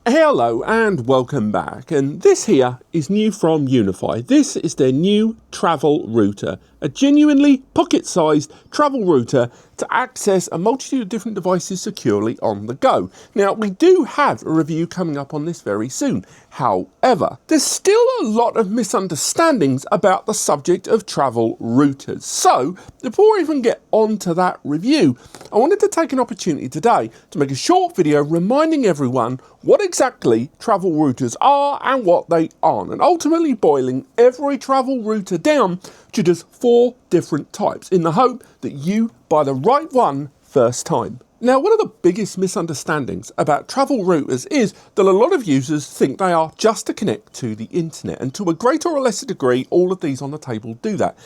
Hello and welcome back, and this here is new from UniFi. This is their new travel router, a genuinely pocket-sized travel router to access a multitude of different devices securely on the go. Now, we do have a review coming up on this very soon. However, there's still a lot of misunderstandings about the subject of travel routers. So, before we even get on to that review, I wanted to take an opportunity today to make a short video reminding everyone what exactly travel routers are and what they aren't, and ultimately boiling every travel router down to just 4 different types in the hope that you buy the right one first time. Now, one of the biggest misunderstandings about travel routers is that a lot of users think they are just to connect to the internet, and to a greater or lesser degree, all of these on the table do that.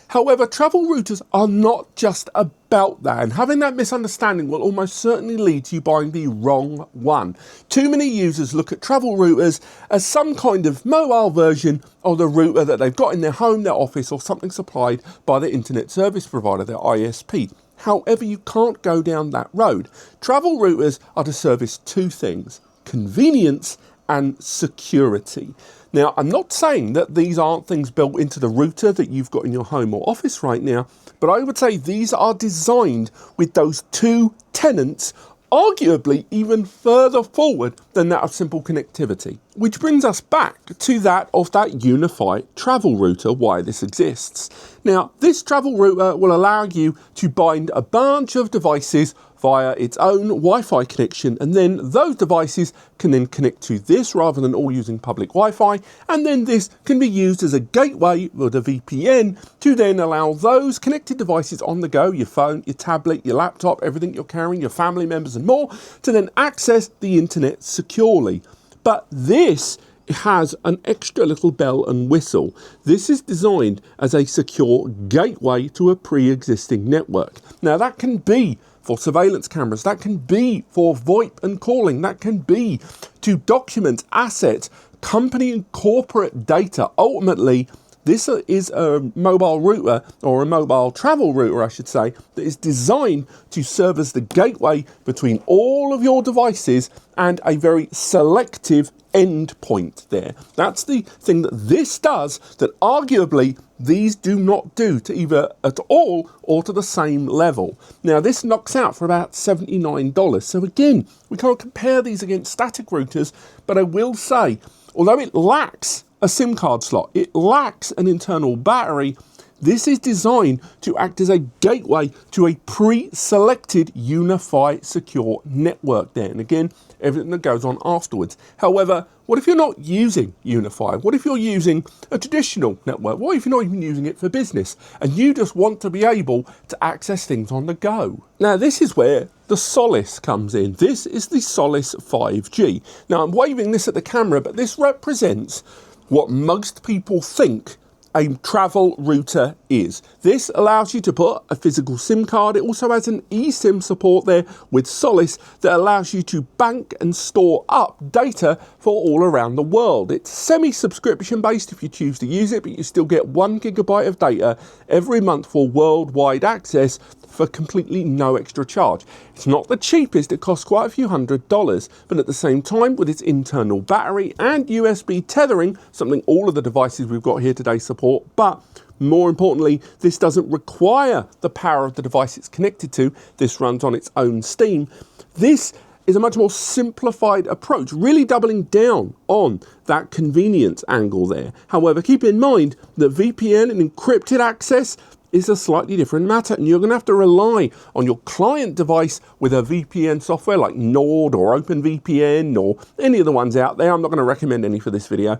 However, travel routers are not just about that, and having that misunderstanding will almost certainly lead to you buying the wrong one. Too many users look at travel routers as some kind of mobile version of the router that they've got in their home, their office, or something supplied by their internet service provider, their ISP. However, you can't go down that road. Travel routers are to service 2 things: convenience and security. Now, I'm not saying that these aren't things built into the router that you've got in your home or office right now, but I would say these are designed with those 2 tenets, arguably even further forward than that of simple connectivity. Which brings us back to that of that UniFi travel router, why this exists. Now, this travel router will allow you to bind a bunch of devices via its own Wi-Fi connection, and then those devices can then connect to this rather than all using public Wi-Fi, and then this can be used as a gateway with a VPN to then allow those connected devices on the go, your phone, your tablet, your laptop, everything you're carrying, your family members and more, to then access the internet securely. But this has an extra little bell and whistle. This is designed as a secure gateway to a pre-existing network. Now, that can be for surveillance cameras, that can be for VoIP and calling, that can be to document assets, company and corporate data. Ultimately, this is a mobile router, or a mobile travel router, I should say, that is designed to serve as the gateway between all of your devices and a very selective endpoint there. That's the thing that this does that arguably these do not do to either at all or to the same level. Now, this knocks out for about $79. So again, we can't compare these against static routers, but I will say, although it lacks a SIM card slot, it lacks an internal battery, this is designed to act as a gateway to a pre-selected UniFi secure network there. And again, everything that goes on afterwards. However, what if you're not using UniFi? What if you're using a traditional network? What if you're not even using it for business and you just want to be able to access things on the go? Now, this is where the Solace comes in. This is the Solace 5G. Now, I'm waving this at the camera, but this represents what most people think a travel router is. This allows you to put a physical SIM card. It also has an eSIM support there with Solace that allows you to bank and store up data for all around the world. It's semi-subscription based if you choose to use it, but you still get 1 gigabyte of data every month for worldwide access for completely no extra charge. It's not the cheapest, it costs quite a few $100s, but at the same time, with its internal battery and USB tethering, something all of the devices we've got here today support, but more importantly, this doesn't require the power of the device it's connected to. This runs on its own steam. This is a much more simplified approach, really doubling down on that convenience angle there. However, keep in mind that VPN and encrypted access is a slightly different matter, and you're going to have to rely on your client device with a VPN software like Nord or OpenWRT or any of the ones out there. I'm not going to recommend any for this video,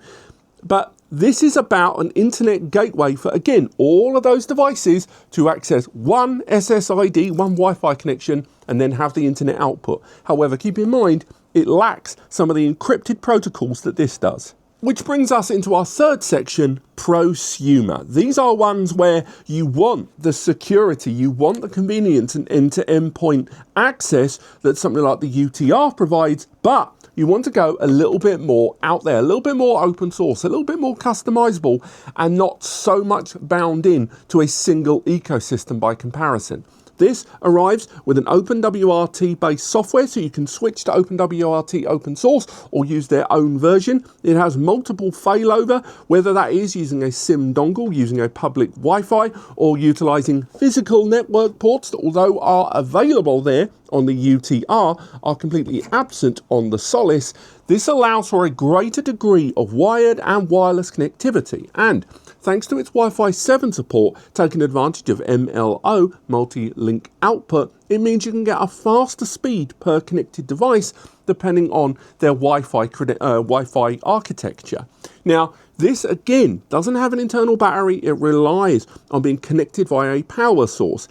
but this is about an internet gateway for, again, all of those devices to access one SSID, one Wi-Fi connection, and then have the internet output. However, keep in mind, it lacks some of the encrypted protocols that this does. Which brings us into our third section, Prosumer. These are ones where you want the security, you want the convenience and end-to-end point access that something like the UTR provides, but you want to go a little bit more out there, a little bit more open source, a little bit more customizable, and not so much bound in to a single ecosystem by comparison. This arrives with an OpenWRT based software, so you can switch to OpenWRT open source or use their own version. It has multiple failover, whether that is using a SIM dongle, using a public Wi-Fi, or utilizing physical network ports that, although are available there on the UTR, are completely absent on the Solis. This allows for a greater degree of wired and wireless connectivity, and thanks to its Wi-Fi 7 support, taking advantage of MLO, multi-link output, it means you can get a faster speed per connected device depending on their Wi-Fi architecture. Now, this again doesn't have an internal battery. It relies on being connected via a power source.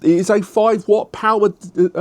It is a 5-watt power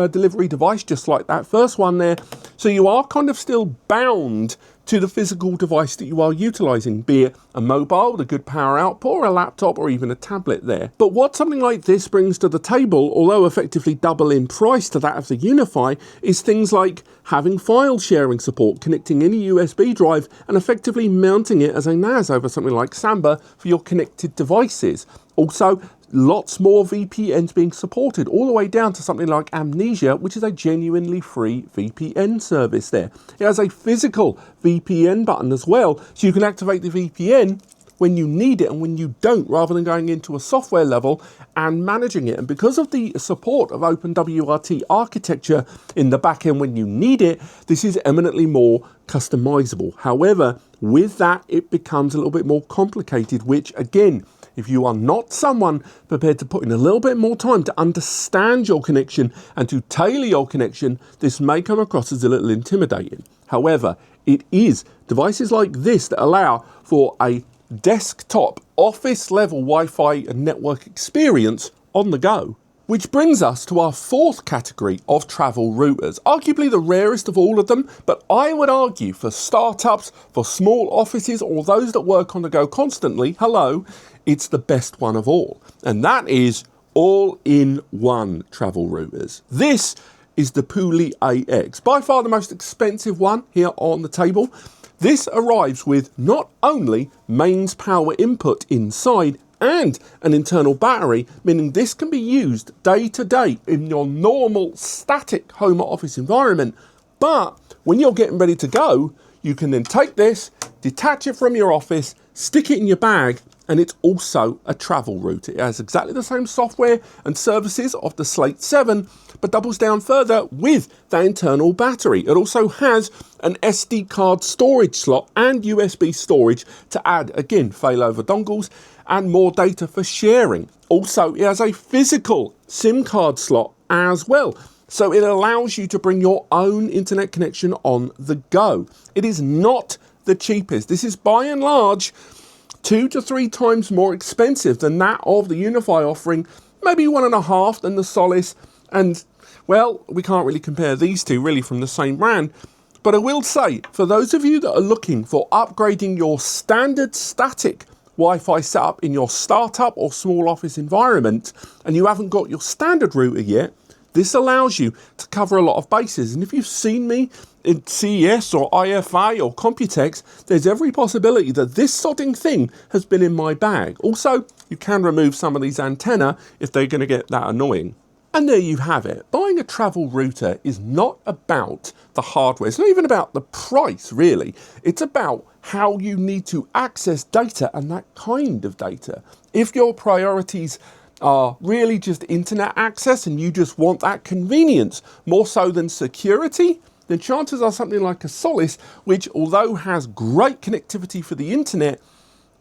delivery device, just like that first one there. So you are kind of still bound to the physical device that you are utilizing, be it a mobile with a good power output, or a laptop, or even a tablet there. But what something like this brings to the table, although effectively double in price to that of the UniFi, is things like having file sharing support, connecting any USB drive and effectively mounting it as a NAS over something like Samba for your connected devices. Also, lots more VPNs being supported, all the way down to something like Amnesia, which is a genuinely free VPN service there. It has a physical VPN button as well, so you can activate the VPN when you need it and when you don't, rather than going into a software level and managing it. And because of the support of OpenWRT architecture in the back end when you need it, this is eminently more customizable. However, with that, it becomes a little bit more complicated, which again, if you are not someone prepared to put in a little bit more time to understand your connection and to tailor your connection, this may come across as a little intimidating. However, it is devices like this that allow for a desktop, office-level Wi-Fi and network experience on the go. Which brings us to our fourth category of travel routers, arguably the rarest of all of them, but I would argue for startups, for small offices, or those that work on the go constantly, hello, it's the best one of all. And that is all-in-one travel routers. This is the Pulley AX, by far the most expensive one here on the table. This arrives with not only mains power input inside and an internal battery, meaning this can be used day to day in your normal static home or office environment. But when you're getting ready to go, you can then take this, detach it from your office, stick it in your bag, and it's also a travel router. It has exactly the same software and services of the Slate 7, but doubles down further with that internal battery. It also has an SD card storage slot and USB storage to add, again, failover dongles and more data for sharing. Also, it has a physical SIM card slot as well. So it allows you to bring your own internet connection on the go. It is not the cheapest. This is by and large 2 to 3 times more expensive than that of the UniFi offering, maybe 1.5 than the Solis, and well, we can't really compare these two really from the same brand. But I will say, for those of you that are looking for upgrading your standard static Wi-Fi setup in your startup or small office environment, and you haven't got your standard router yet, this allows you to cover a lot of bases. And if you've seen me in CES or IFA or Computex, there's every possibility that this sodding thing has been in my bag. Also, you can remove some of these antennae if they're going to get that annoying. And there you have it. Buying a travel router is not about the hardware. It's not even about the price, really. It's about how you need to access data and that kind of data. If your priorities are really just internet access and you just want that convenience more so than security, then chances are something like a Solis, which although has great connectivity for the internet,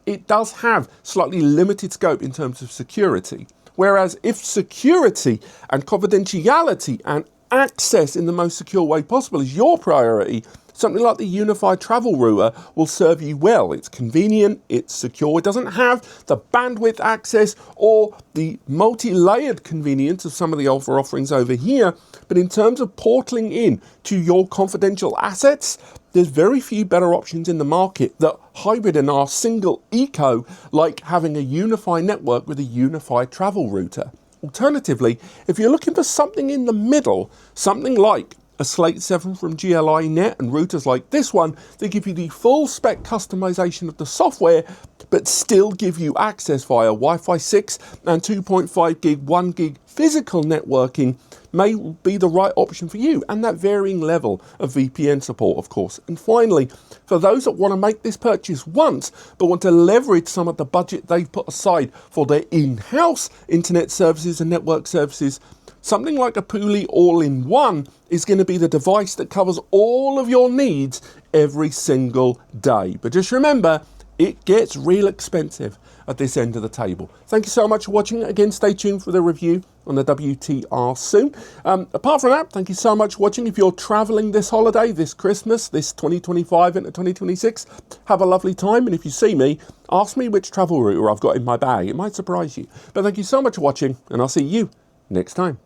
it does have slightly limited scope in terms of security. Whereas if security and confidentiality and access in the most secure way possible is your priority, something like the UniFi travel router will serve you well. It's convenient, it's secure, it doesn't have the bandwidth access or the multi-layered convenience of some of the other offerings over here, but in terms of portaling in to your confidential assets, there's very few better options in the market that hybrid in our single eco, like having a UniFi network with a UniFi travel router. Alternatively, if you're looking for something in the middle, something like a Slate 7 from GLI Net and routers like this one, they give you the full spec customization of the software, but still give you access via Wi-Fi 6 and 2.5 gig, 1 gig physical networking may be the right option for you, and that varying level of VPN support, of course. And finally, for those that want to make this purchase once, but want to leverage some of the budget they've put aside for their in-house internet services and network services, something like a Pulley all-in-one is going to be the device that covers all of your needs every single day. But just remember, it gets real expensive at this end of the table. Thank you so much for watching. Again, stay tuned for the review on the WTR soon. Apart from that, thank you so much for watching. If you're traveling this holiday, this Christmas, this 2025 into 2026, have a lovely time. And if you see me, ask me which travel router I've got in my bag. It might surprise you. But thank you so much for watching, and I'll see you next time.